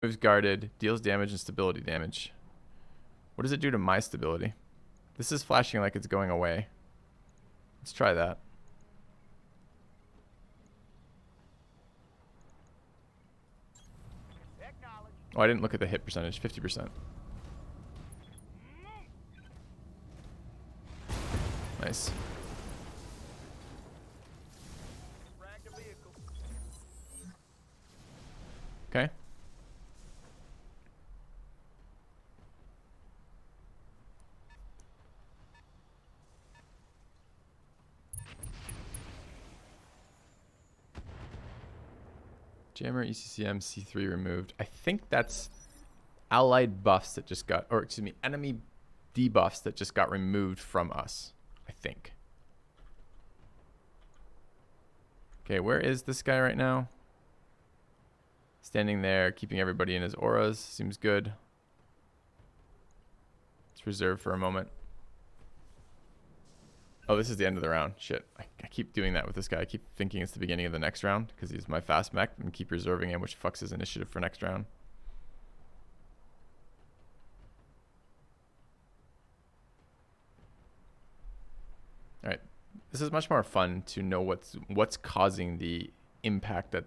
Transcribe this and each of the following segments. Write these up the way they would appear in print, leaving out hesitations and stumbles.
Moves guarded, deals damage and stability damage. What does it do to my stability? This is flashing like it's going away. Let's try that. Oh, I didn't look at the hit percentage. 50%. Nice. Okay. Jammer, ECCM, C3 removed. I think that's allied buffs that just got, or excuse me, enemy debuffs that just got removed from us. I think. Okay, where is this guy right now? Standing there, keeping everybody in his auras. Seems good. Let's reserve for a moment. Oh, this is the end of the round. Shit. I keep doing that with this guy. I keep thinking it's the beginning of the next round because he's my fast mech and keep reserving him, which fucks his initiative for next round. All right. This is much more fun to know what's causing the impact that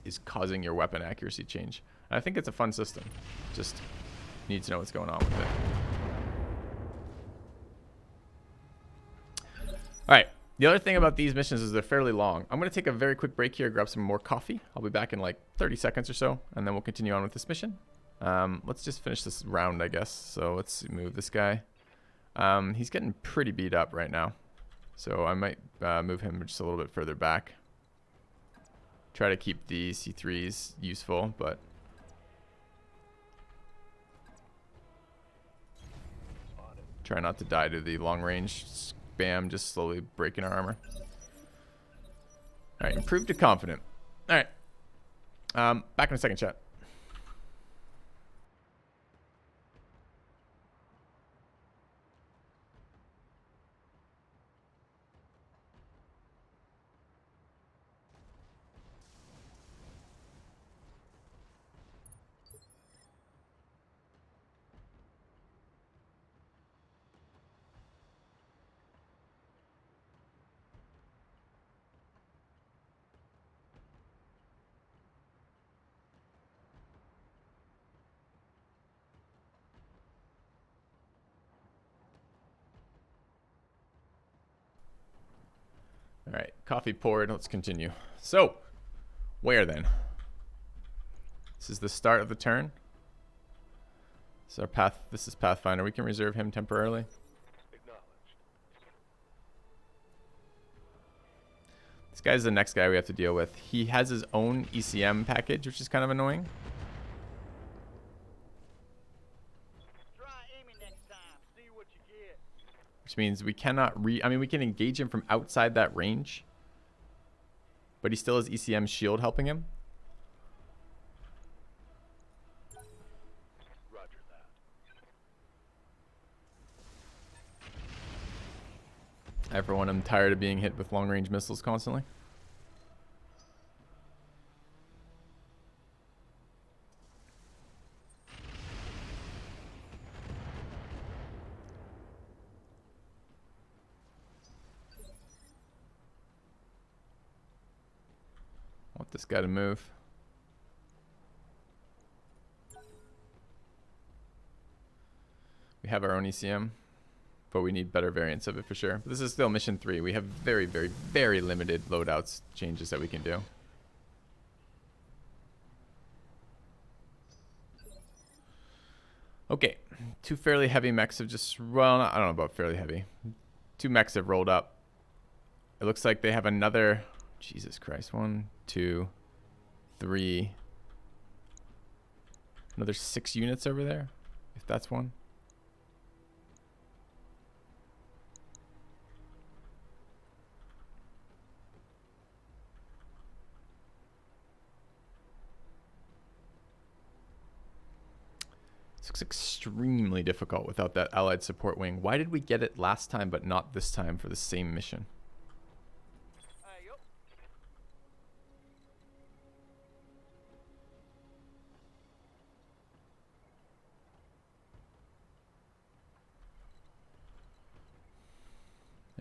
is causing your weapon accuracy change. And I think it's a fun system. Just need to know what's going on with it. All right. The other thing about these missions is they're fairly long. I'm going to take a very quick break here, grab some more coffee. I'll be back in like 30 seconds or so, and then we'll continue on with this mission. Let's just finish this round, I guess. So let's move this guy. He's getting pretty beat up right now. So I might move him just a little bit further back. Try to keep the C3s useful, but... try not to die to the long range spam, just slowly breaking our armor. Alright, improved to confident. Alright. Back in a second, chat. All right, coffee poured. Let's continue. So, where then? This is the start of the turn. This is our path. This is Pathfinder. We can reserve him temporarily. This guy's the next guy we have to deal with. He has his own ECM package, which is kind of annoying. Which means we cannot I mean, we can engage him from outside that range. But he still has ECM shield helping him. Roger that. I, for one, am tired of being hit with long-range missiles constantly. Want this guy to move. We have our own ECM, but we need better variants of it for sure. But this is still mission 3. We have very, very, very limited loadouts changes that we can do. Okay, 2 fairly heavy mechs have just, well, I don't know about fairly heavy. 2 mechs have rolled up. It looks like they have another, Jesus Christ, 1, 2, 3, another 6 units over there, if that's one. This looks extremely difficult without that allied support wing. Why did we get it last time but not this time for the same mission?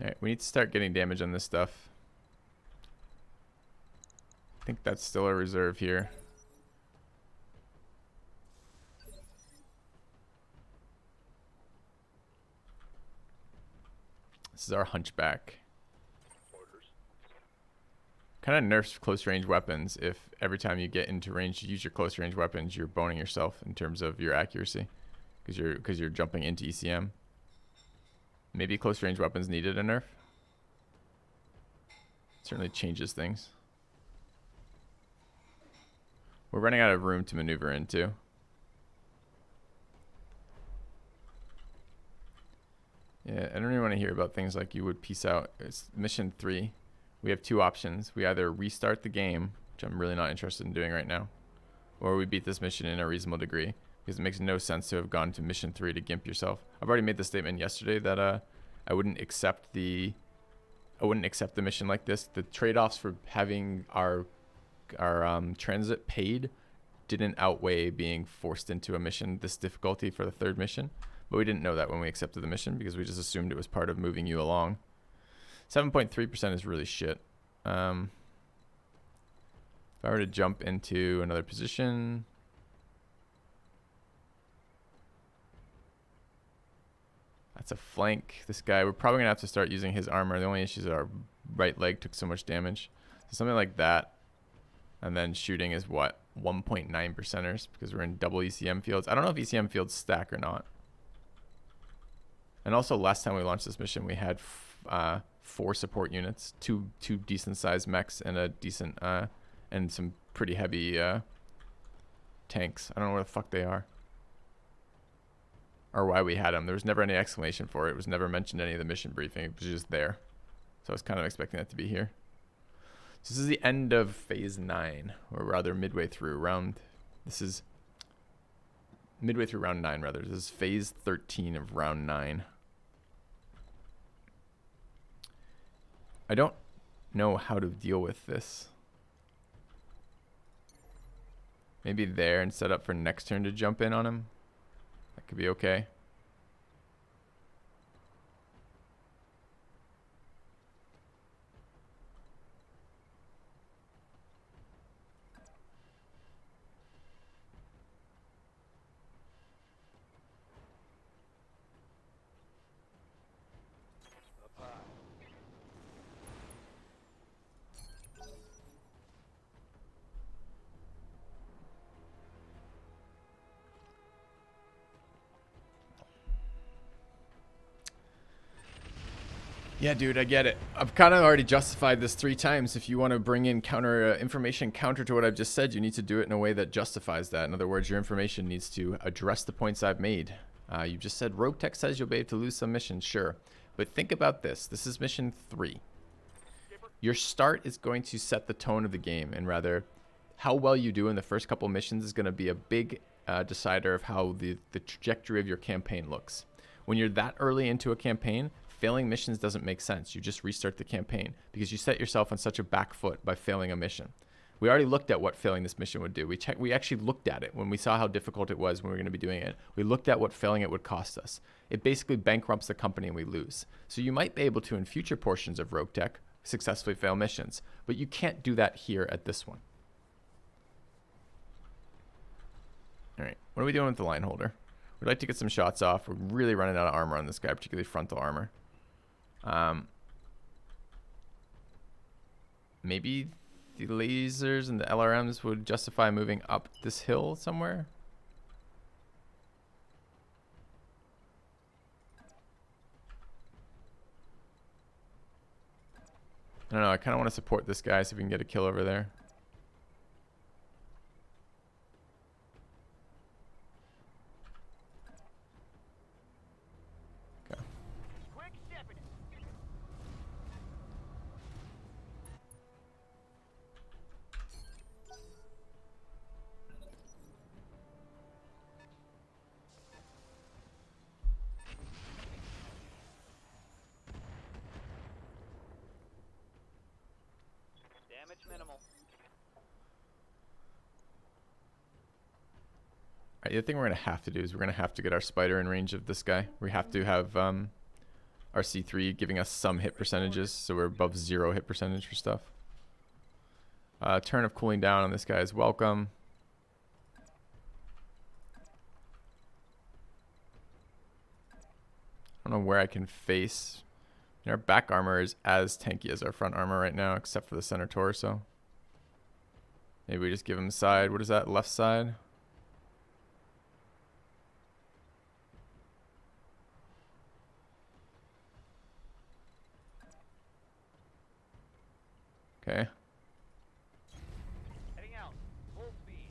Alright, we need to start getting damage on this stuff. I think that's still a reserve here. This is our hunchback. Kind of nerfs close range weapons if every time you get into range to use your close range weapons, you're boning yourself in terms of your accuracy, because you're jumping into ECM. Maybe close range weapons needed a nerf. Certainly changes things. We're running out of room to maneuver into. Yeah, I don't really want to hear about things like you would peace out. It's mission 3. We have 2 options. We either restart the game, which I'm really not interested in doing right now, or we beat this mission in a reasonable degree, because it makes no sense to have gone to mission 3 to gimp yourself. I've already made the statement yesterday that I wouldn't accept the mission like this. The trade-offs for having our transit paid didn't outweigh being forced into a mission this difficulty for the 3rd mission, but we didn't know that when we accepted the mission because we just assumed it was part of moving you along. 7.3% is really shit. If I were to jump into another position, that's a flank. This guy, we're probably gonna have to start using his armor. The only issue is our right leg took so much damage. So something like that. And then shooting is what? 1.9%ers because we're in double ECM fields. I don't know if ECM fields stack or not. And also last time we launched this mission, we had 4 support units, two decent sized mechs and a decent and some pretty heavy tanks. I don't know where the fuck they are or why we had them. There was never any explanation for it. It was never mentioned in any of the mission briefing. It was just there. So I was kind of expecting that to be here. So this is the end of phase 9, or rather midway through round. This is midway through round 9 rather. This is phase 13 of round 9. I don't know how to deal with this. Maybe there and set up for next turn to jump in on him. That could be okay. Yeah, dude, I get it. I've kind of already justified this 3 times. If you want to bring in information counter to what I've just said, you need to do it in a way that justifies that. In other words, your information needs to address the points I've made. You just said Roguetech says you'll be able to lose some missions, sure. But think about this. This is mission 3. Your start is going to set the tone of the game, and rather, how well you do in the first couple missions is going to be a big decider of how the trajectory of your campaign looks. When you're that early into a campaign, failing missions doesn't make sense. You just restart the campaign because you set yourself on such a back foot by failing a mission. We already looked at what failing this mission would do. We actually looked at it when we saw how difficult it was when we were going to be doing it. We looked at what failing it would cost us. It basically bankrupts the company and we lose. So you might be able to, in future portions of Roguetech, successfully fail missions, but you can't do that here at this one. All right, what are we doing with the line holder? We'd like to get some shots off. We're really running out of armor on this guy, particularly frontal armor. Maybe the lasers and the LRMs would justify moving up this hill somewhere. I don't know. I kind of want to support this guy so we can get a kill over there. Minimal. Right, the thing we're going to have to do is we're going to have to get our spider in range of this guy. We have to have our C3 giving us some hit percentages, so we're above 0 hit percentage for stuff. Turn of cooling down on this guy is welcome. I don't know where I can face. Our back armor is as tanky as our front armor right now, except for the center torso. Maybe we just give him the side. What is that? Left side? Okay. Heading out. Full speed.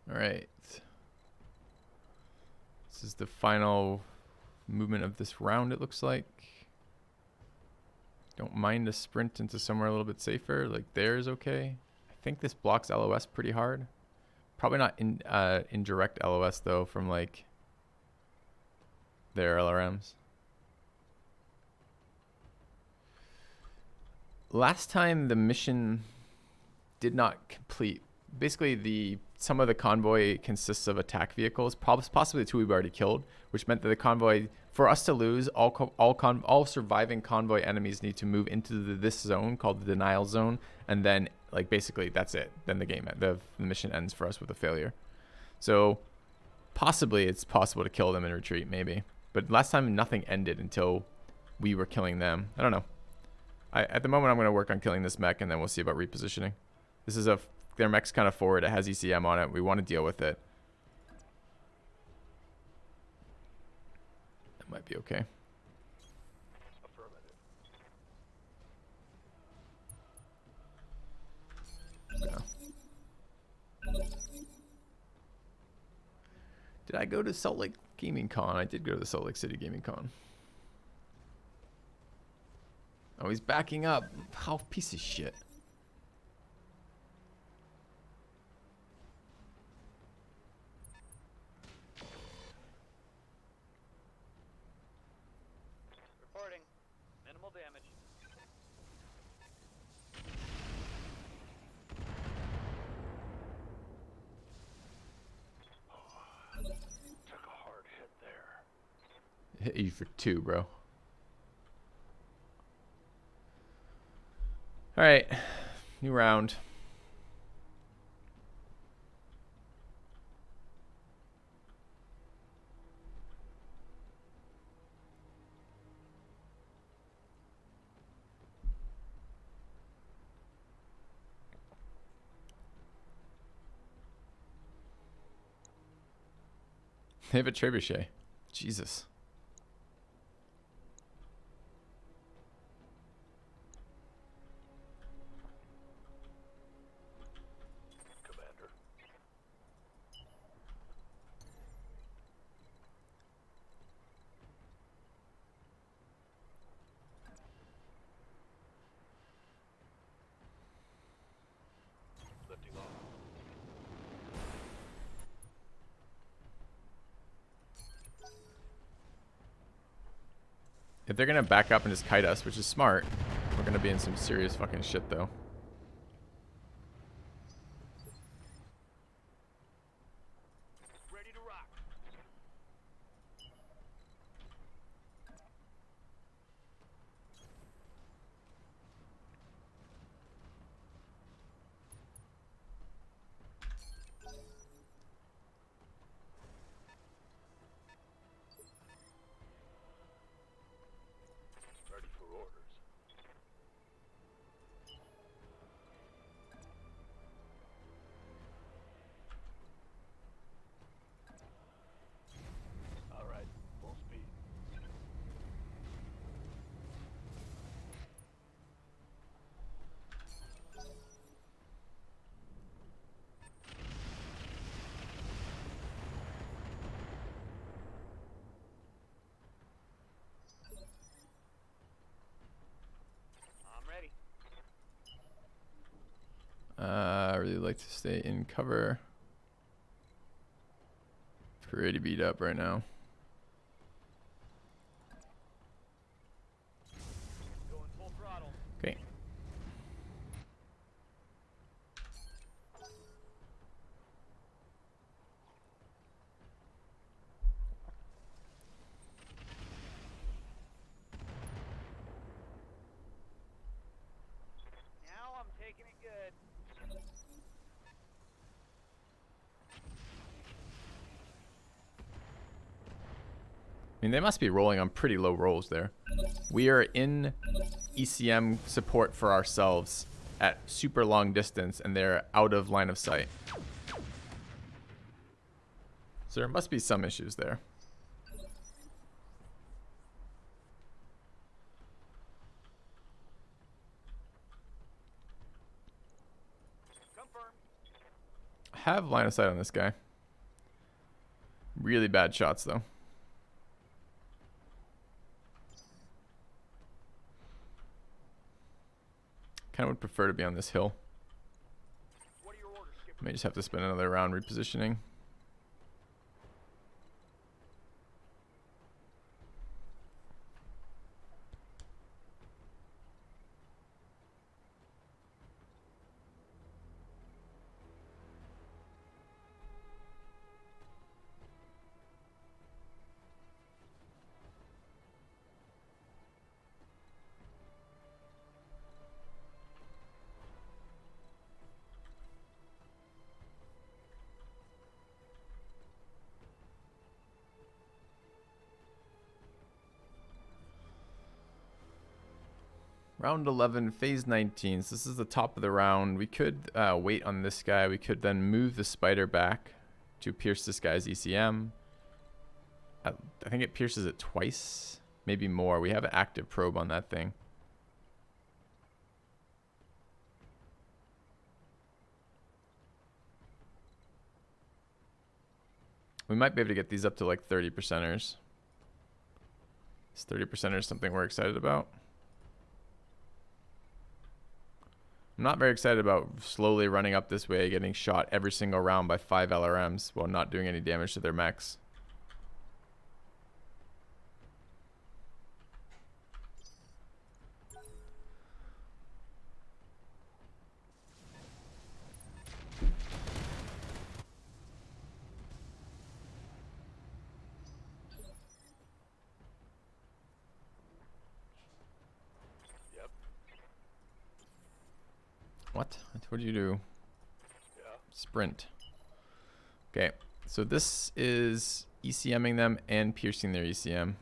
All right. This is the final movement of this round, it looks like. Don't mind a sprint into somewhere a little bit safer. Like there is okay. I think this blocks LOS pretty hard. Probably not in indirect LOS though from like their LRMs. Last time the mission did not complete. Basically, some of the convoy consists of attack vehicles, possibly the 2 we've already killed, which meant that the convoy, for us to lose, all surviving convoy enemies need to move into this zone called the denial zone, and then like basically that's it. Then the mission ends for us with a failure. So possibly it's possible to kill them and retreat, maybe. But last time nothing ended until we were killing them. I don't know. At the moment I'm going to work on killing this mech, and then we'll see about repositioning. This is their mech's kind of forward. It has ECM on it. We want to deal with it. That might be okay. Yeah. Did I go to Salt Lake Gaming Con? I did go to the Salt Lake City Gaming Con. Oh, he's backing up. How piece of shit. Reporting. Minimal damage. Took a hard hit there. Hit you for 2, bro. All right, new round. They have a trebuchet. Jesus. Commander. Lifting off. If they're gonna back up and just kite us, which is smart, we're gonna be in some serious fucking shit though. Ready to rock. Ready for orders. All right, full speed. I'm ready. I really like to stay in cover. Pretty beat up right now. Going full throttle. Okay. I mean, they must be rolling on pretty low rolls there. We are in ECM support for ourselves at super long distance, and they're out of line of sight. So there must be some issues there. Confirm. I have line of sight on this guy. Really bad shots, though. Kind of would prefer to be on this hill. What are your orders, Skipper? May just have to spend another round repositioning. Round 11, phase 19. So this is the top of the round. We could wait on this guy. We could then move the spider back to pierce this guy's ECM. I think it pierces it twice, maybe more. We have an active probe on that thing. We might be able to get these up to like 30%ers. Is 30%ers something we're excited about? I'm not very excited about slowly running up this way, getting shot every single round by 5 LRMs while not doing any damage to their mechs. Yep. What? What did you do? Yeah. Sprint. Okay, so this is ECMing them and piercing their ECM.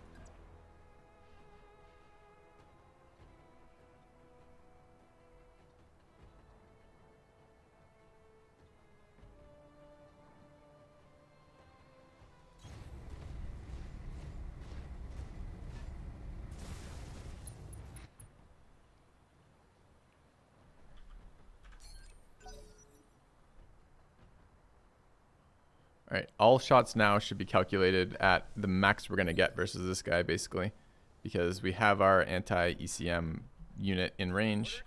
All right, all shots now should be calculated at the max we're going to get versus this guy, basically, because we have our anti-ECM unit in range.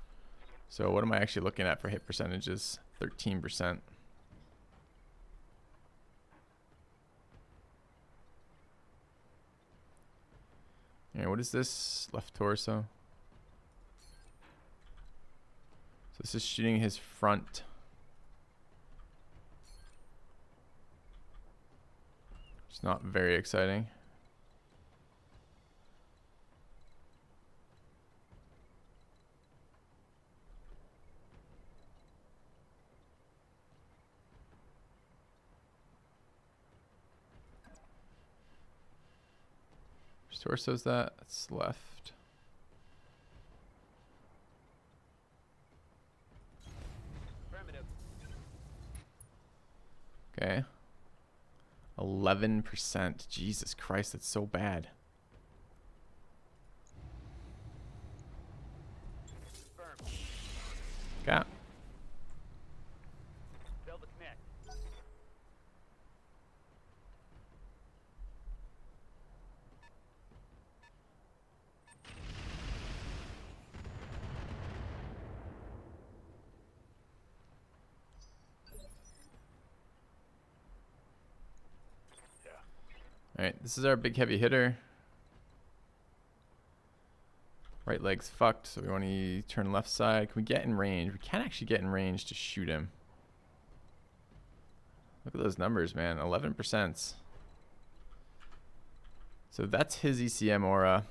So what am I actually looking at for hit percentages? 13%. Okay, what is this? Left torso. So this is shooting his front. It's not very exciting. Which torso's that? It's left. Affirmative. Okay. 11%. Jesus Christ, that's so bad. Confirmed. Okay. Fail to connect. Alright, this is our big heavy hitter. Right leg's fucked, so we want to turn left side. Can we get in range? We can't actually get in range to shoot him. Look at those numbers, man. 11%. So that's his ECM aura.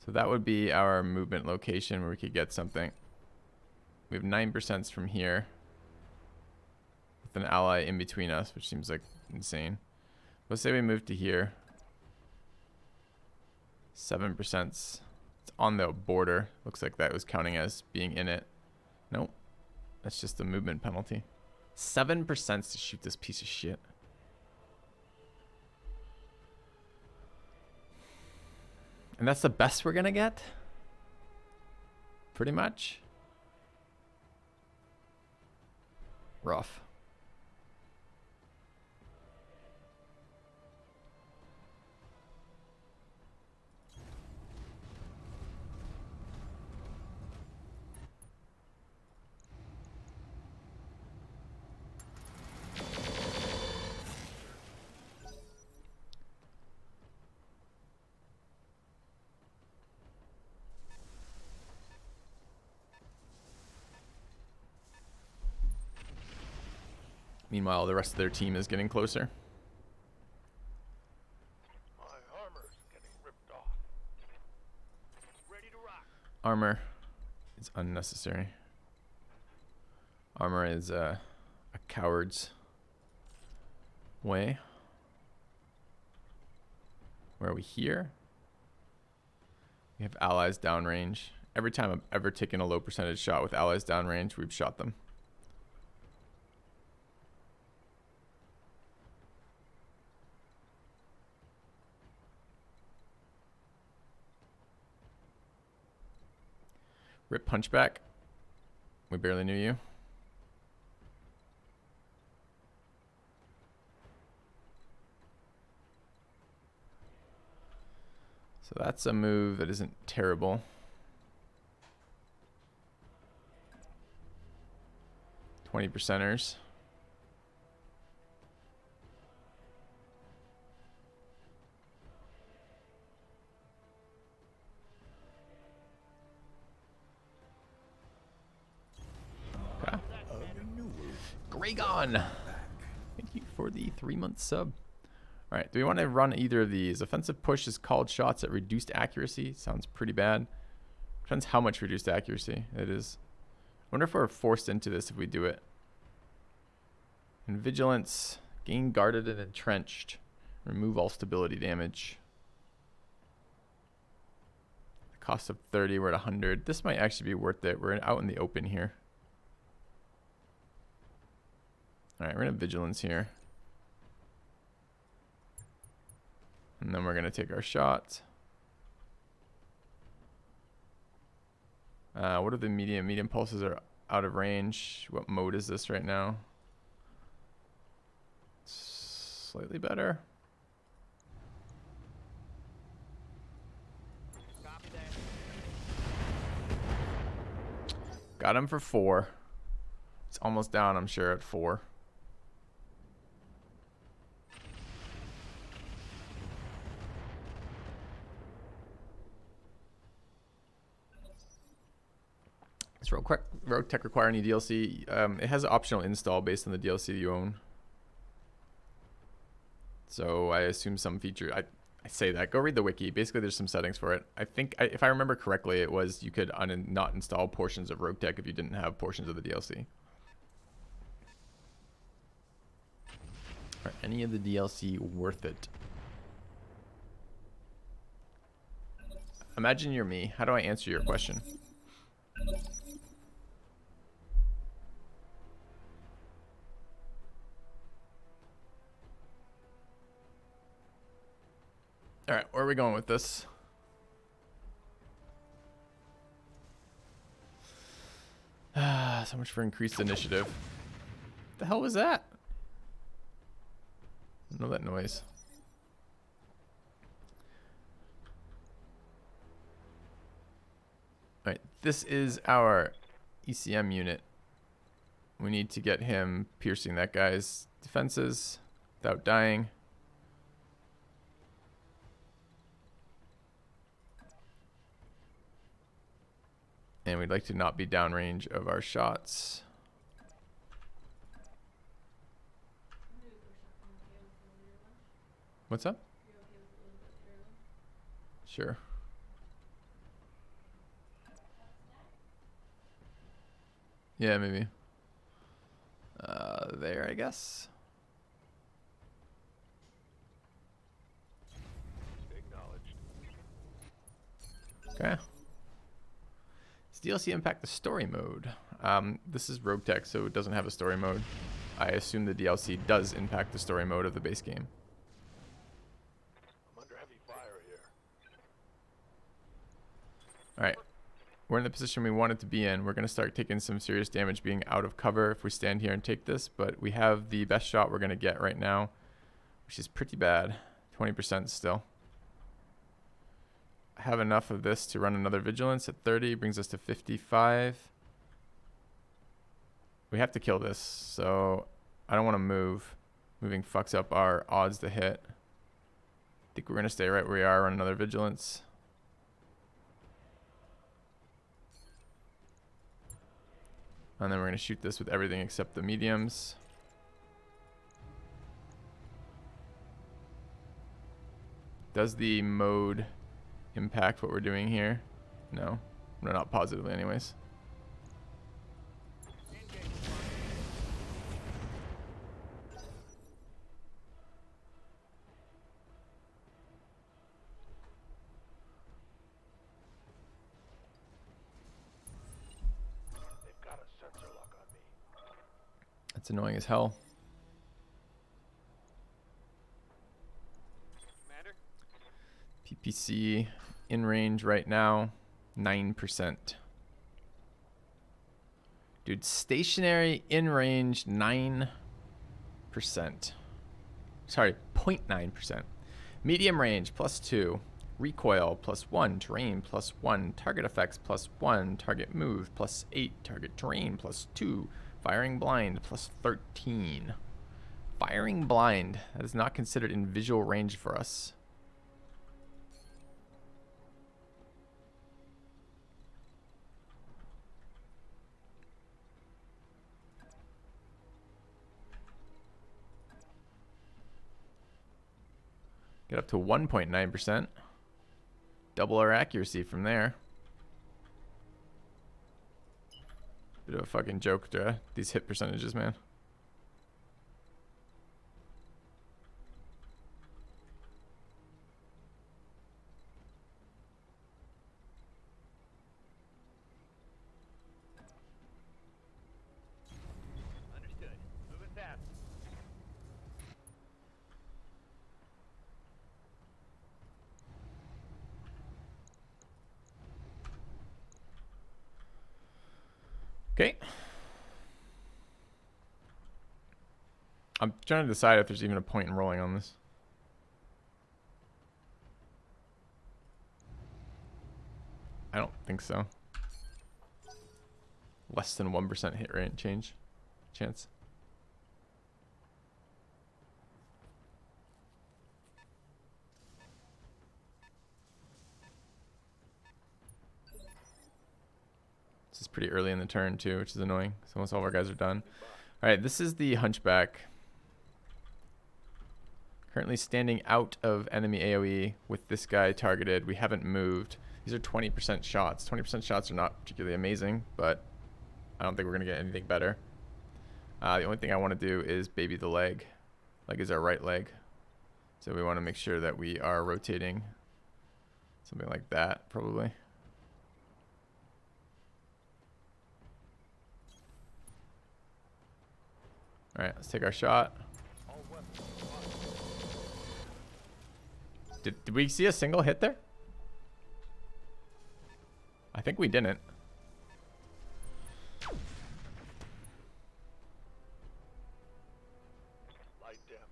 So that would be our movement location where we could get something. We have 9% from here. With an ally in between us, which seems like insane. Let's say we move to here. 7%. It's on the border. Looks like that was counting as being in it. Nope. That's just the movement penalty. 7% to shoot this piece of shit. And that's the best we're gonna get? Pretty much. Rough. Meanwhile, the rest of their team is getting closer. My armor's getting ripped off. Ready to rock. Armor is unnecessary. Armor is a coward's way. Where are we here? We have allies downrange. Every time I've ever taken a low percentage shot with allies downrange, we've shot them. Rip Punchback. We barely knew you. So that's a move that isn't terrible. %ers. Okay. Graygon! Thank you for the 3-month sub. Alright, do we want to run either of these? Offensive push is called shots at reduced accuracy. Sounds pretty bad. Depends how much reduced accuracy it is. I wonder if we're forced into this if we do it. And vigilance, gain guarded and entrenched. Remove all stability damage. Cost of 30, we're at 100. This might actually be worth it. We're out in the open here. Alright, we're gonna vigilance here. And then we're gonna take our shot. What are the medium? Medium pulses are out of range. What mode is this right now? Slightly better. Copy that. Got him for 4. It's almost down, I'm sure, at 4. Does Roguetech require any DLC? It has an optional install based on the DLC you own. So I assume some feature. I say that. Go read the wiki. Basically, there's some settings for it. I think, if I remember correctly, it was you could not install portions of Roguetech if you didn't have portions of the DLC. Are any of the DLC worth it? Imagine you're me. How do I answer your question? All right, where are we going with this? So much for increased initiative. What the hell was that? I don't know that noise. All right, this is our ECM unit. We need to get him piercing that guy's defenses without dying. And we'd like to not be downrange of our shots. What's up? Sure. Yeah, maybe. There, I guess. Okay. Does DLC impact the story mode? This is Roguetech, so it doesn't have a story mode. I assume the DLC does impact the story mode of the base game. I'm under heavy fire here. Alright. We're in the position we wanted to be in. We're going to start taking some serious damage being out of cover if we stand here and take this, but we have the best shot we're going to get right now, which is pretty bad. 20% still. I have enough of this to run another vigilance at 30, brings us to 55. We have to kill this, so I don't want to move. Moving fucks up our odds to hit. I think we're going to stay right where we are, run another vigilance. And then we're going to shoot this with everything except the mediums. Does the mode impact what we're doing here? No. Not positively anyways. They've got a sensor lock on me. That's annoying as hell. Commander? PPC in range right now, 9%. Dude, stationary in range, 9%. Sorry, 0.9%. Medium range, +2. Recoil, +1. Terrain, +1. Target effects, +1. Target move, +8. Target terrain, +2. Firing blind, +13. Firing blind, that is not considered in visual range for us. Get up to 1.9%. Double our accuracy from there. Bit of a fucking joke, these hit percentages, man. Understood. Moving fast. Okay. I'm trying to decide if there's even a point in rolling on this. I don't think so. Less than 1% hit rate chance. This is pretty early in the turn too, which is annoying. So almost all of our guys are done. All right, this is the Hunchback. Currently standing out of enemy AoE with this guy targeted. We haven't moved. These are 20% shots. 20% shots are not particularly amazing, but I don't think we're going to get anything better. The only thing I want to do is baby the leg. Leg is our right leg. So we want to make sure that we are rotating something like that, probably. All right, let's take our shot. Did we see a single hit there? I think we didn't. Light damage.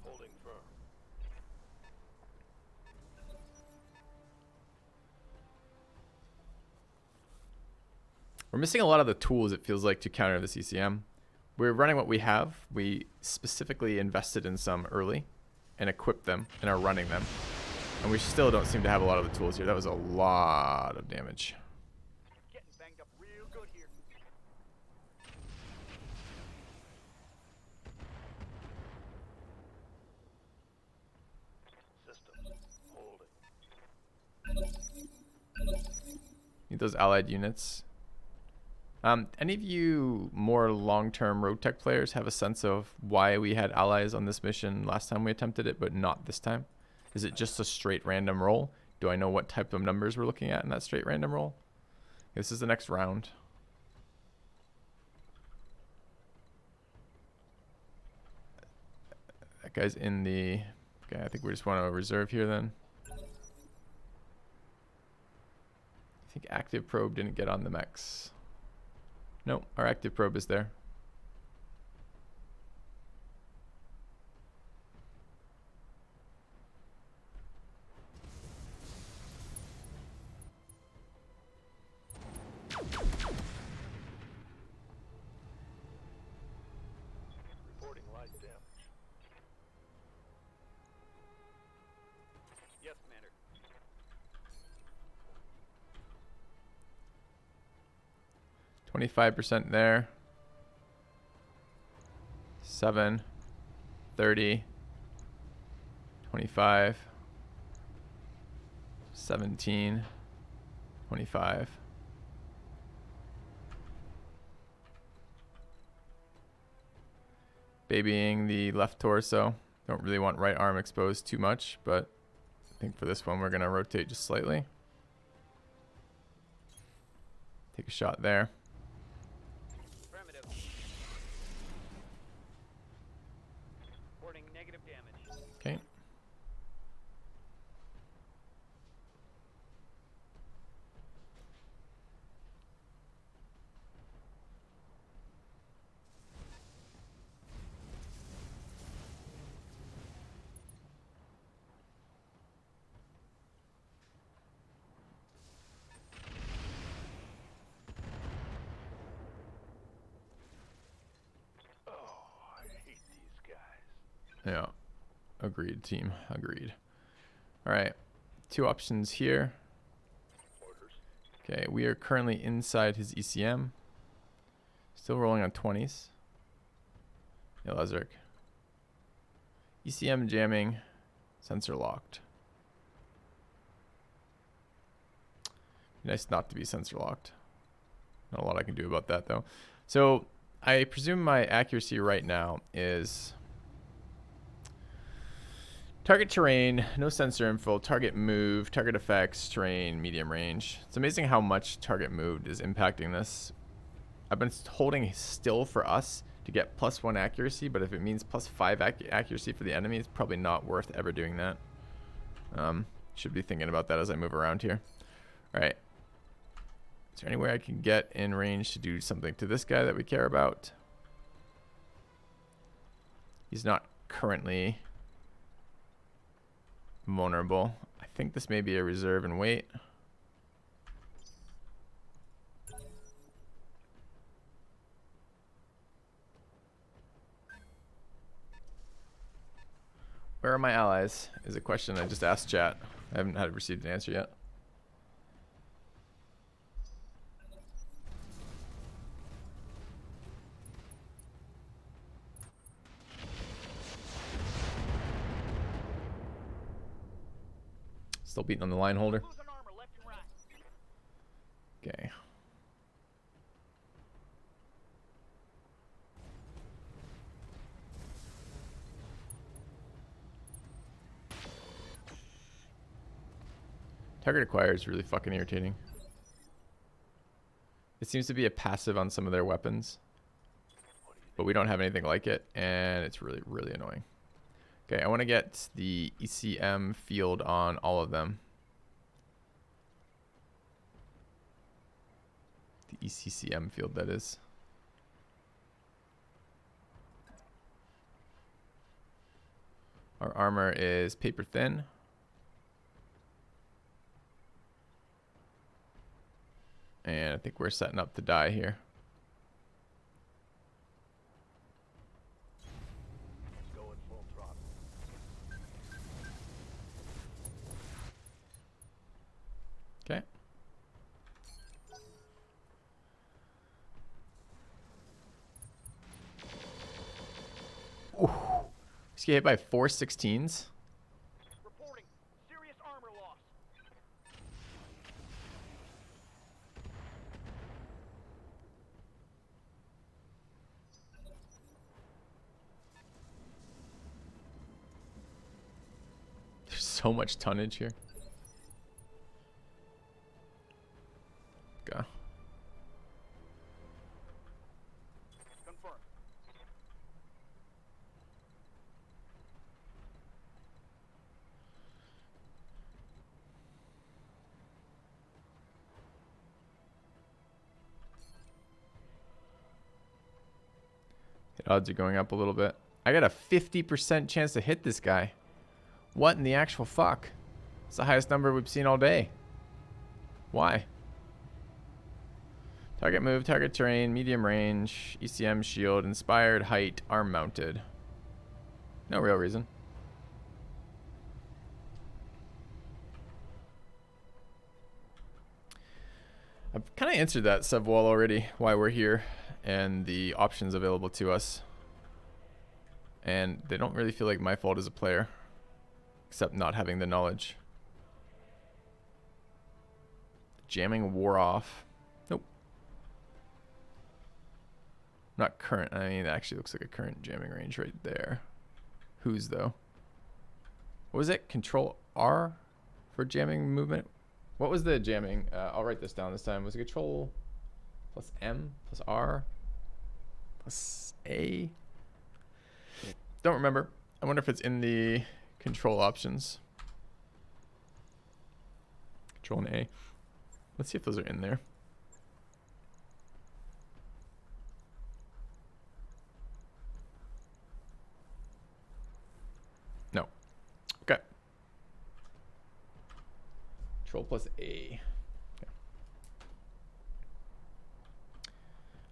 Holding firm. We're missing a lot of the tools, it feels like, to counter the CCM. We're running what we have. We specifically invested in some early and equipped them and are running them. And we still don't seem to have a lot of the tools here. That was a lot of damage. Getting banged up real good here. Systems. Holding. Need those allied units. Any of you more long-term Roguetech players have a sense of why we had allies on this mission last time we attempted it, but not this time? Is it just a straight random roll? Do I know what type of numbers we're looking at in that straight random roll? This is the next round. That guy's in the... Okay, I think we just want to reserve here then. I think active probe didn't get on the mechs. Nope, our active probe is there. Reporting light damage. Yes, Commander. 25% there. 7, 30, 25, 17, 25. Babying the left torso. Don't really want right arm exposed too much, but I think for this one we're going to rotate just slightly. Take a shot there. Affirmative. Reporting negative damage. Okay. Oh, I hate these guys. Yeah. Agreed, team. Agreed. All right. 2 options here. Orders. Okay, we are currently inside his ECM. Still rolling on 20s. Yeah, Lazark. ECM jamming. Sensor locked. Nice not to be sensor locked. Not a lot I can do about that though. So I presume my accuracy right now is target terrain, no sensor info, target move, target effects, terrain, medium range. It's amazing how much target moved is impacting this. I've been holding still for us to get +1 accuracy, but if it means +5 accuracy for the enemy, it's probably not worth ever doing that. Should be thinking about that as I move around here. All right. Is there anywhere I can get in range to do something to this guy that we care about? He's not currently vulnerable. I think this may be a reserve and wait. Where are my allies? Is a question I just asked chat. I haven't received an answer yet. Still beating on the line holder. Losing armor left and right. Okay. Target acquire is really fucking irritating. It seems to be a passive on some of their weapons, but we don't have anything like it, and it's really, really annoying. Okay, I want to get the ECM field on all of them. The ECCM field, that is. Our armor is paper thin. And I think we're setting up to die here. Going full throttle. Okay. Ooh. Just get hit by 4 16s. Reporting serious armor loss. There's so much tonnage here. Odds are going up a little bit. I got a 50% chance to hit this guy. What in the actual fuck? It's the highest number we've seen all day. Why? Target move, target terrain, medium range, ECM shield, inspired height, arm mounted. No real reason. I've kind of answered that sub-wall already, why we're here, and the options available to us. And they don't really feel like my fault as a player, except not having the knowledge. Jamming wore off. Nope. Not current. I mean, it actually looks like a current jamming range right there. Whose, though? What was it? Control R for jamming movement? What was the jamming? I'll write this down this time. Was it Control plus M plus R plus A? Don't remember. I wonder if it's in the control options. Control and A. Let's see if those are in there. No. Okay. Control plus A. Okay.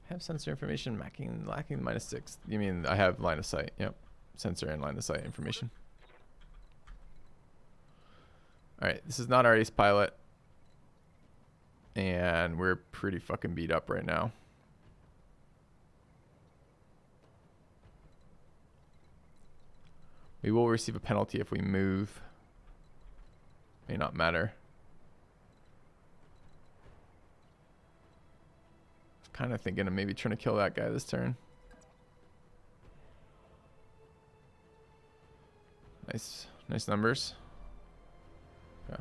I have sensor information lacking -6. You mean I have line of sight? Yep. Sensor and line of sight information. All right. This is not our ace pilot. And we're pretty fucking beat up right now. We will receive a penalty if we move. May not matter. Kind of thinking of maybe trying to kill that guy this turn. Nice numbers. Yeah.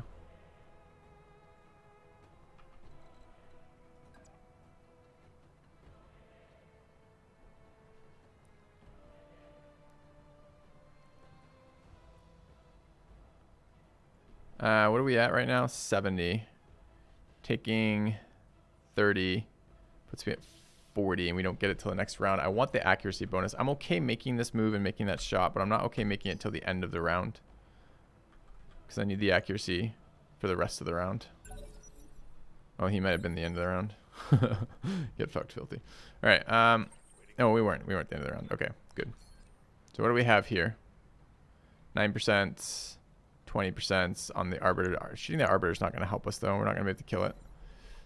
What are we at right now? 70. Taking 30 puts me at 40, and we don't get it till the next round. I want the accuracy bonus. I'm okay making this move and making that shot, but I'm not okay making it till the end of the round, because I need the accuracy for the rest of the round. Oh, he might have been the end of the round. Get fucked, filthy. All right. No, we weren't. We weren't the end of the round. Okay, good. So what do we have here? 9%, 20% on the Arbiter. Shooting the Arbiter is not going to help us, though. We're not going to be able to kill it.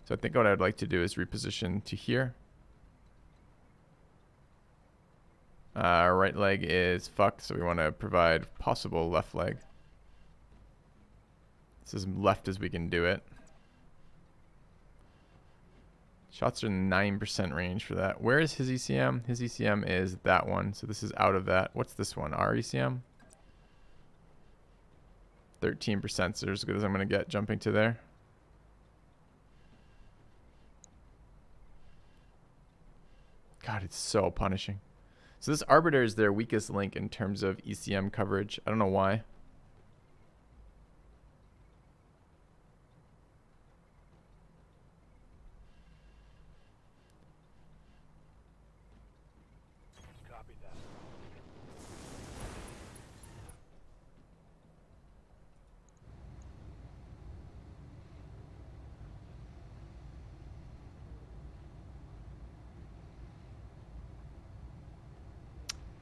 So I think what I'd like to do is reposition to here. Our right leg is fucked, so we want to provide possible left leg. It's as left as we can do it. Shots are 9% range for that. Where is his ECM? His ECM is that one, so this is out of that. What's this one? Our ECM? 13%, so as good as I'm going to get jumping to there. God, it's so punishing. So this Arbiter is their weakest link in terms of ECM coverage. I don't know why. Copy that.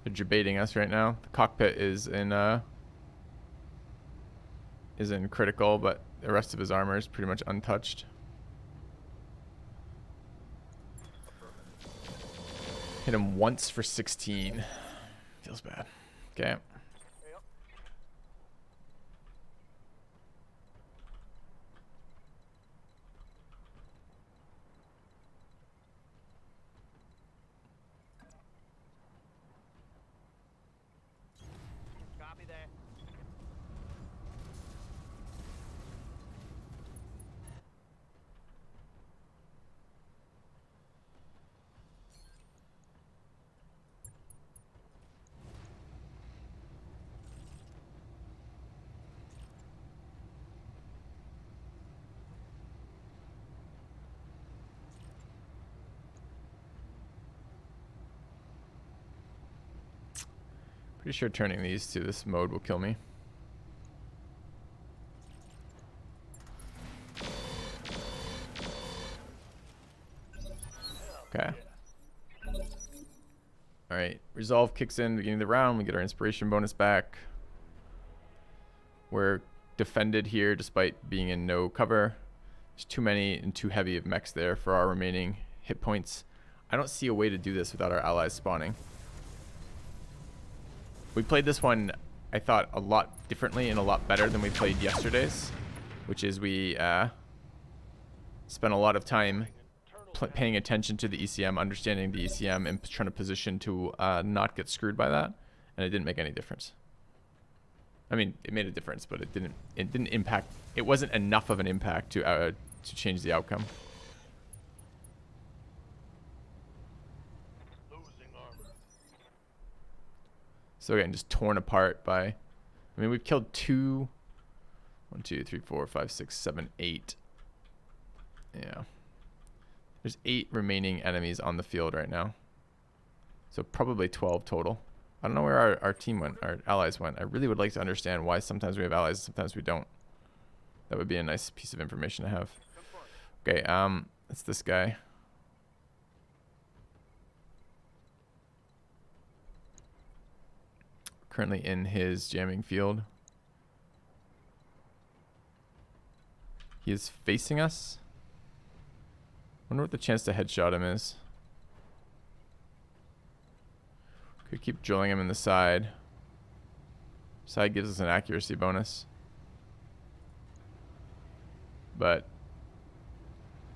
They're debating us right now. The cockpit is in critical, but the rest of his armor is pretty much untouched. Hit him once for 16. Feels bad. Okay. Copy that. Pretty sure turning these to this mode will kill me. Okay. Alright, resolve kicks in beginning of the round. We get our inspiration bonus back. We're defended here despite being in no cover. There's too many and too heavy of mechs there for our remaining hit points. I don't see a way to do this without our allies spawning. We played this one, I thought, a lot differently and a lot better than we played yesterday's, which is we spent a lot of time paying attention to the ECM, understanding the ECM, and trying to position to not get screwed by that, and it didn't make any difference. I mean, it made a difference, but it didn't impact. It wasn't enough of an impact to change the outcome. So again, just torn apart by. I mean, we've killed 1, 2, 3, 4, 5, 6, 7, 8. Yeah. There's 8 remaining enemies on the field right now. So probably 12 total. I don't know where our team went, our allies went. I really would like to understand why sometimes we have allies, sometimes we don't. That would be a nice piece of information to have. Okay, it's this guy. Currently in his jamming field. He is facing us. Wonder what the chance to headshot him is. Could keep drilling him in the side. Side gives us an accuracy bonus. But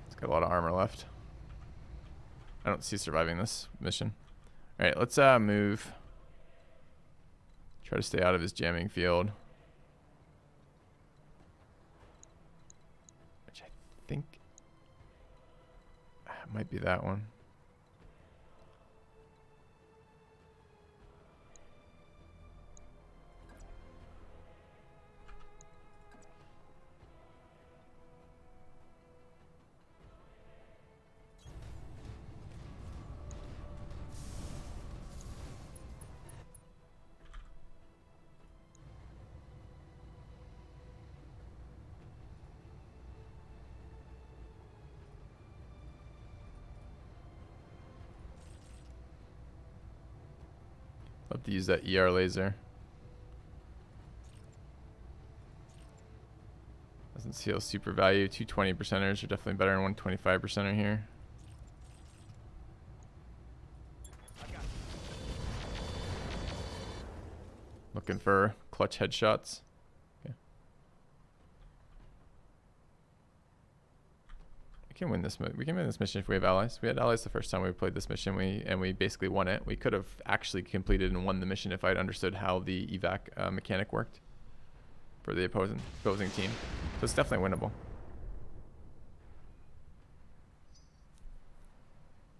it's got a lot of armor left. I don't see surviving this mission. Alright, let's move. Try to stay out of his jamming field. Which I think might be that one. Love to use that ER laser. Doesn't seal super value. 220%ers are definitely better than 125%er here. Looking for clutch headshots. Okay. We can win this mission if we have allies. We had allies the first time we played this mission, and we basically won it. We could have actually completed and won the mission if I'd understood how the evac mechanic worked for the opposing team. So it's definitely winnable.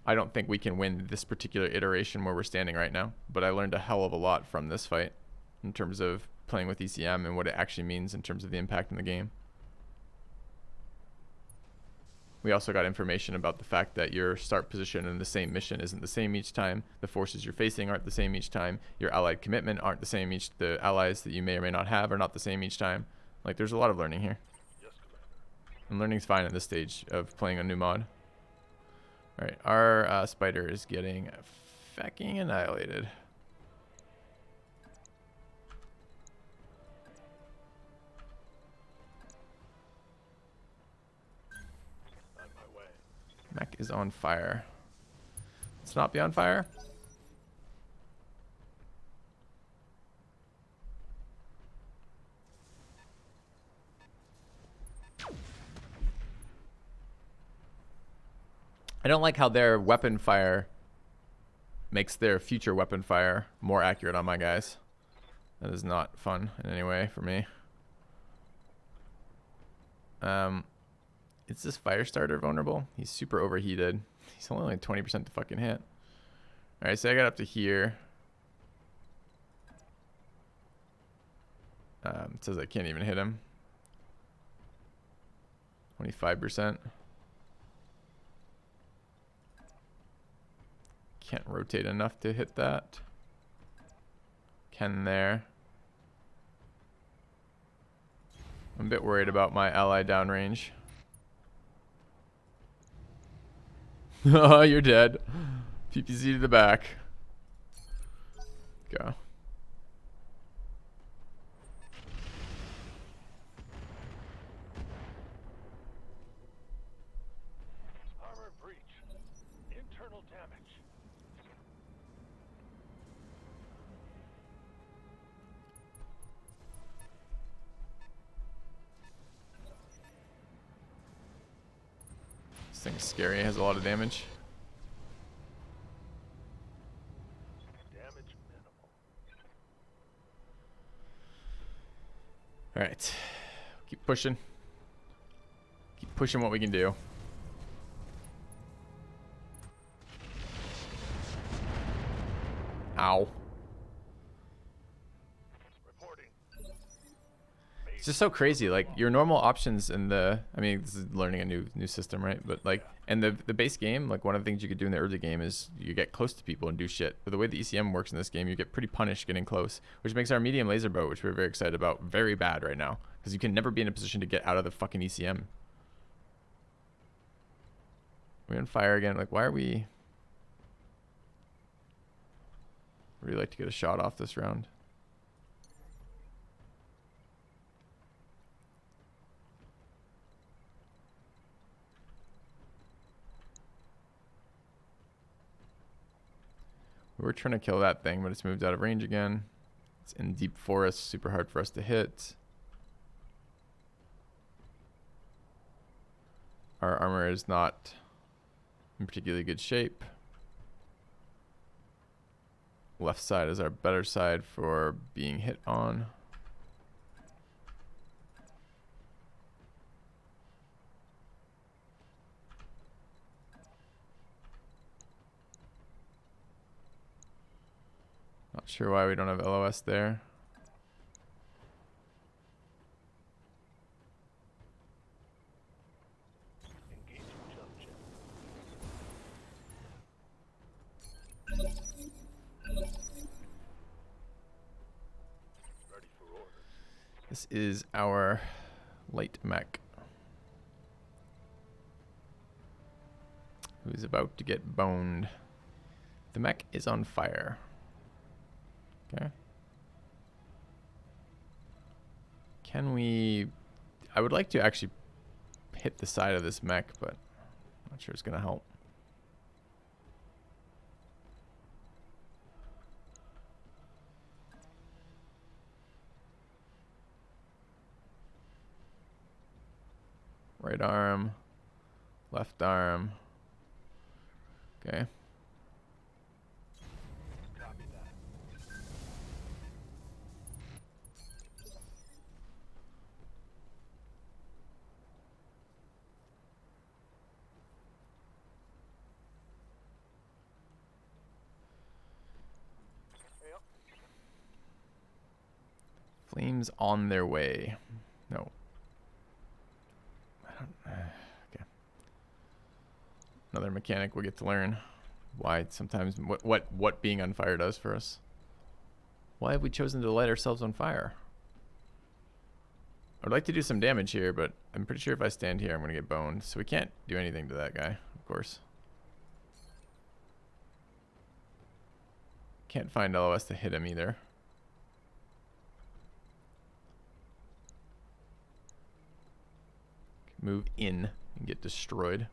I don't think we can win this particular iteration where we're standing right now, but I learned a hell of a lot from this fight in terms of playing with ECM and what it actually means in terms of the impact in the game. We also got information about the fact that your start position in the same mission isn't the same each time. The forces you're facing aren't the same each time. Your allied commitment aren't the same each. The allies that you may or may not have are not the same each time. Like, there's a lot of learning here. Yes, Commander. And learning's fine at this stage of playing a new mod. Alright, our spider is getting fucking annihilated. Mech is on fire. Let's not be on fire. I don't like how their weapon fire makes their future weapon fire more accurate on my guys. That is not fun in any way for me. Is this fire starter vulnerable? He's super overheated. He's only like 20% to fucking hit. Alright, so I got up to here. It says I can't even hit him. 25%. Can't rotate enough to hit that. 10 there. I'm a bit worried about my ally downrange. Oh, you're dead. PPZ to the back. Go. Armor breach. Internal damage. This thing's scary. It has a lot of damage. Damage minimal. Alright. Keep pushing. Keep pushing what we can do. Ow. Reporting. It's just so crazy. Like your normal options in the, I mean, this is learning a new system, right? But like, in the base game, like one of the things you could do in the early game is you get close to people and do shit. But the way the ECM works in this game, you get pretty punished getting close, which makes our medium laser bow, which we're very excited about, very bad right now because you can never be in a position to get out of the fucking ECM. We're on fire again. Like, why are we? Really like to get a shot off this round. We were trying to kill that thing, but it's moved out of range again. It's in deep forest, super hard for us to hit. Our armor is not in particularly good shape. Left side is our better side for being hit on. Not sure why we don't have LOS there. Engaging jump jet. Ready for orders. This is our light mech, who's about to get boned. The mech is on fire. Okay. Can we... I would like to actually hit the side of this mech, but I'm not sure it's going to help. Right arm, left arm. Okay. Copy that. Yep. Flames on their way. No. I don't, okay. Another mechanic we'll get to learn. Why sometimes what being on fire does for us. Why have we chosen to light ourselves on fire? I'd like to do some damage here, but I'm pretty sure if I stand here, I'm gonna get boned. So we can't do anything to that guy, of course. Can't find LOS to hit him either. Move in and get destroyed.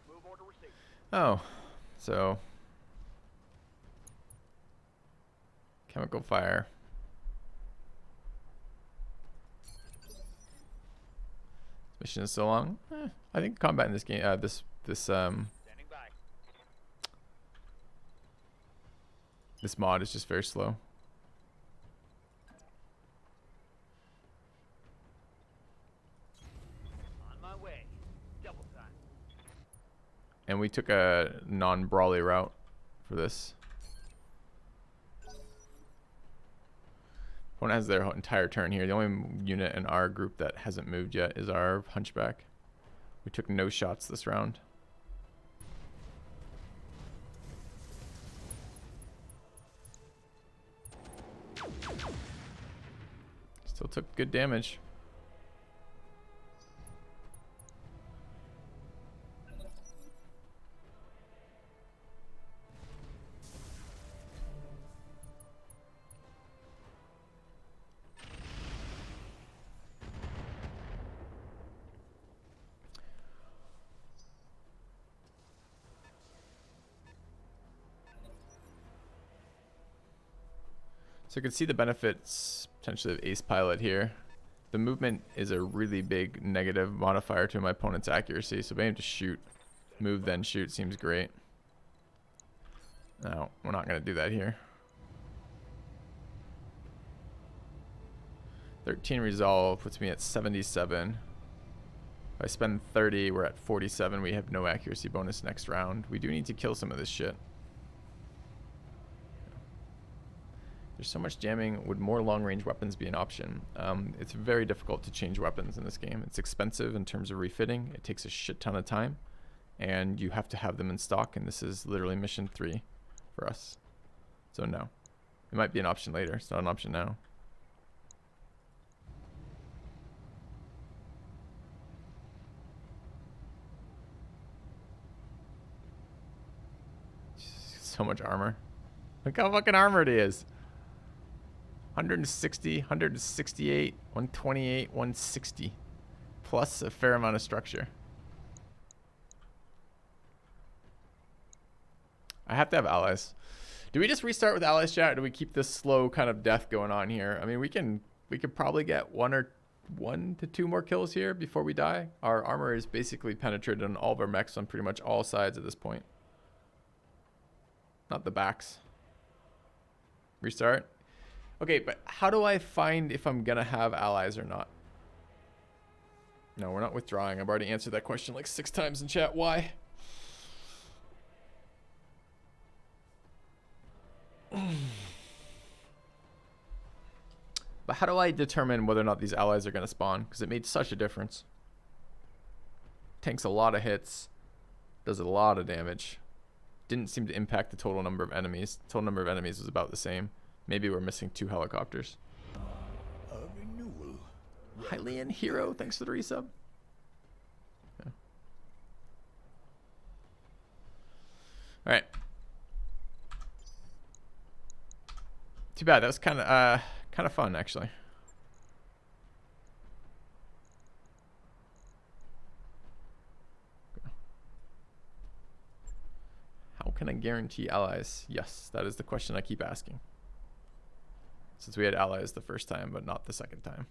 Move order received. Oh, so chemical fire. Mission is so long. I think combat in this game, Standing by. this mod is just very slow. On my way. Double time. And we took a non-brawly route for this. Opponent has their entire turn here. The only unit in our group that hasn't moved yet is our hunchback. We took no shots this round. Still took good damage. So you can see the benefits potentially of Ace Pilot here. The movement is a really big negative modifier to my opponent's accuracy, so being able to shoot, move then shoot seems great. No, we're not going to do that here. 13 resolve puts me at 77. If I spend 30, we're at 47. We have no accuracy bonus next round. We do need to kill some of this shit. There's so much jamming. Would more long-range weapons be an option? It's very difficult to change weapons in this game. It's expensive in terms of refitting. It takes a shit ton of time, and you have to have them in stock, and this is literally mission 3 for us. So no. It might be an option later. It's not an option now. So much armor. Look how fucking armored he is. 160, 168, 128, 160. Plus a fair amount of structure. I have to have allies. Do we just restart with allies, chat, or do we keep this slow kind of death going on here? I mean, we could probably get one to two more kills here before we die. Our armor is basically penetrated on all of our mechs on pretty much all sides at this point. Not the backs. Restart. Okay, but how do I find if I'm gonna have allies or not? No, we're not withdrawing. I've already answered that question like 6 times in chat. Why? But how do I determine whether or not these allies are gonna spawn? Because it made such a difference. Tanks a lot of hits. Does a lot of damage. Didn't seem to impact the total number of enemies. The total number of enemies was about the same. Maybe we're missing 2 helicopters. A renewal. Hylian Hero, thanks for the resub. Yeah. Alright. Too bad. That was kind of fun, actually. How can I guarantee allies? Yes, that is the question I keep asking. Since we had allies the first time, but not the second time.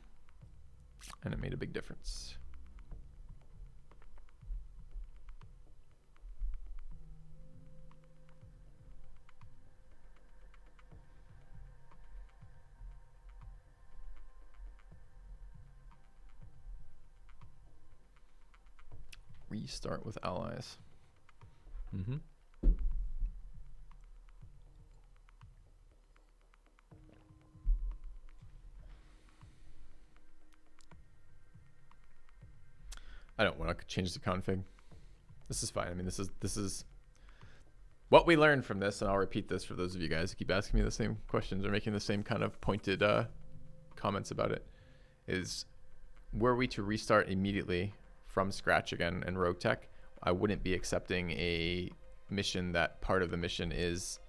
And it made a big difference. Restart with allies. Mm-hmm. I don't want to change the config. This is fine. I mean, this is what we learned from this, and I'll repeat this for those of you guys who keep asking me the same questions or making the same kind of pointed comments about it. Is were we to restart immediately from scratch again in Roguetech, I wouldn't be accepting a mission that part of the mission is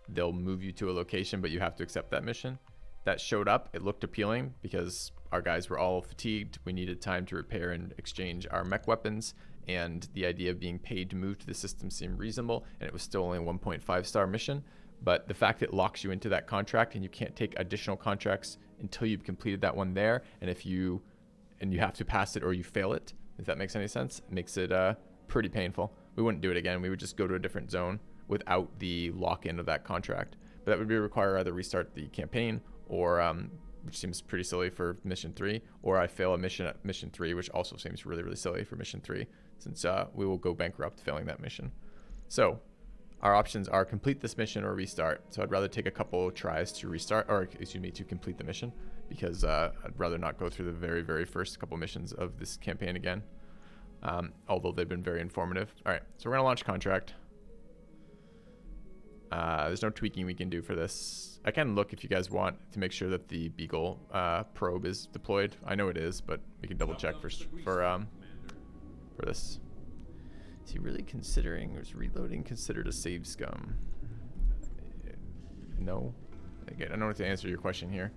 they'll move you to a location, but you have to accept that mission. That showed up. It looked appealing because our guys were all fatigued. We needed time to repair and exchange our mech weapons, and the idea of being paid to move to the system seemed reasonable, and it was still only a 1.5 star mission. But the fact it locks you into that contract and you can't take additional contracts until you've completed that one there, and you have to pass it or you fail it, if that makes any sense, it makes it pretty painful. We wouldn't do it again. We would just go to a different zone without the lock-in of that contract. But that would require either restart the campaign or which seems pretty silly for mission 3, or I fail a mission at mission 3, which also seems really, really silly for mission 3, since we will go bankrupt failing that mission. So our options are complete this mission or restart. So I'd rather take a couple tries to restart, or excuse me, to complete the mission, because I'd rather not go through the very, very first couple missions of this campaign again. Although they've been very informative. All right, so we're gonna launch contract. There's no tweaking we can do for this. I can look if you guys want to make sure that the Beagle probe is deployed. I know it is, but we can double check for this. Is he really considering, or is reloading considered a save scum? No. Again, I don't know what to answer your question here.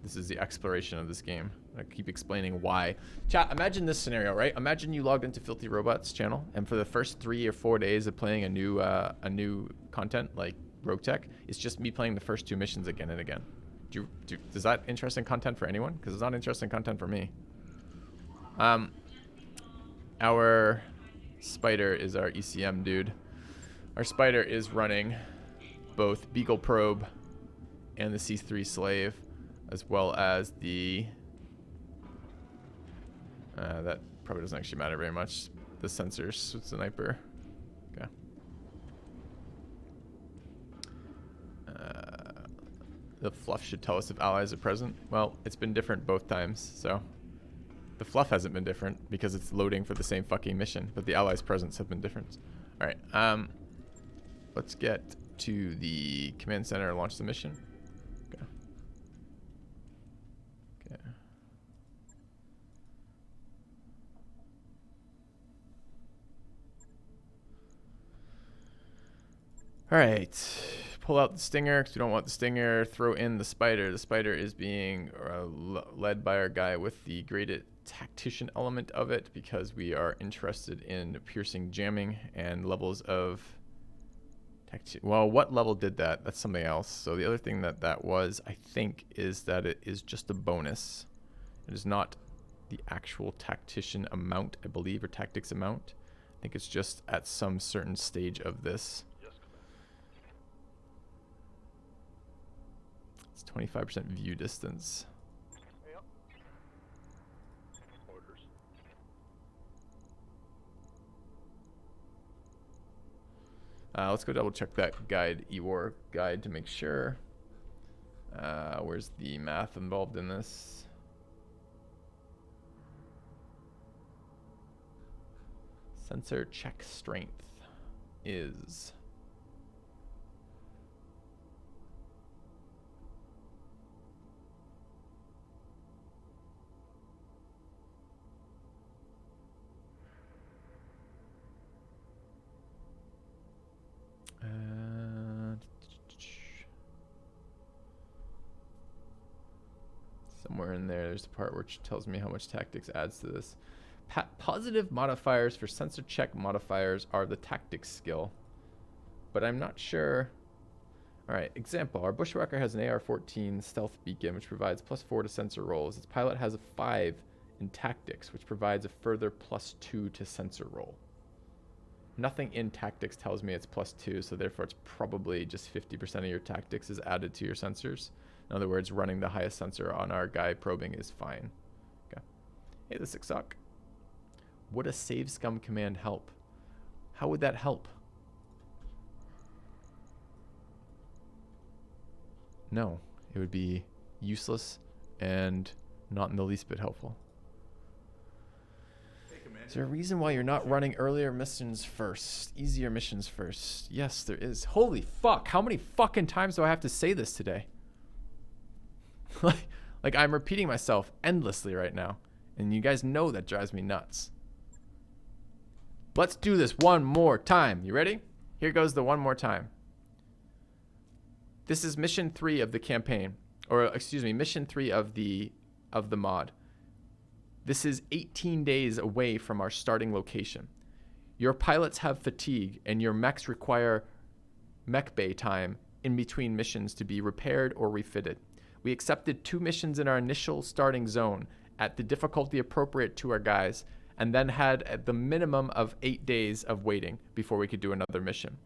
This is the exploration of this game. I keep explaining why. Chat, imagine this scenario, right? Imagine you logged into Filthy Robot's channel, and for the first 3 or 4 days of playing a new content like Roguetech, it's just me playing the first 2 missions again and again. Is that interesting content for anyone? Because it's not interesting content for me. Our Spider is our ECM dude. Our Spider is running both Beagle Probe and the C3 Slave, as well as the that probably doesn't actually matter very much. The sensors, sniper. Okay. The fluff should tell us if allies are present. Well, it's been different both times, so the fluff hasn't been different because it's loading for the same fucking mission, but the allies' presence have been different. All right. Let's get to the command center and launch the mission. Okay. Okay. All right, pull out the Stinger because we don't want the Stinger. Throw in the Spider. The Spider is being led by our guy with the graded tactician element of it because we are interested in piercing jamming and levels of well, what level did that? That's something else. So the other thing that was, I think, is that it is just a bonus. It is not the actual tactician amount, I believe, or tactics amount. I think it's just at some certain stage of this. It's 25% view distance. Yep. Orders. Let's go double check that guide, EWAR guide, to make sure. Where's the math involved in this? Sensor check strength is somewhere in there. There's the part which tells me how much tactics adds to this. Positive modifiers for sensor check modifiers are the tactics skill, but I'm not sure. All right, example, our Bushwhacker has an AR-14 stealth beacon, which provides +4 to sensor rolls. Its pilot has a 5 in tactics, which provides a further +2 to sensor roll. Nothing in tactics tells me it's +2, so therefore it's probably just 50% of your tactics is added to your sensors. In other words, running the highest sensor on our guy probing is fine. Okay. Hey, the 6 sock. Would a save scum command help? How would that help? No, it would be useless and not in the least bit helpful. Is there a reason why you're not running earlier missions first? Easier missions first? Yes, there is. Holy fuck, how many fucking times do I have to say this today? like I'm repeating myself endlessly right now. And you guys know that drives me nuts. Let's do this one more time. You ready? Here goes the one more time. This is mission 3 of the campaign. Or excuse me, mission 3 of the mod. This is 18 days away from our starting location. Your pilots have fatigue and your mechs require mech bay time in between missions to be repaired or refitted. We accepted 2 missions in our initial starting zone at the difficulty appropriate to our guys, and then had at the minimum of 8 days of waiting before we could do another mission.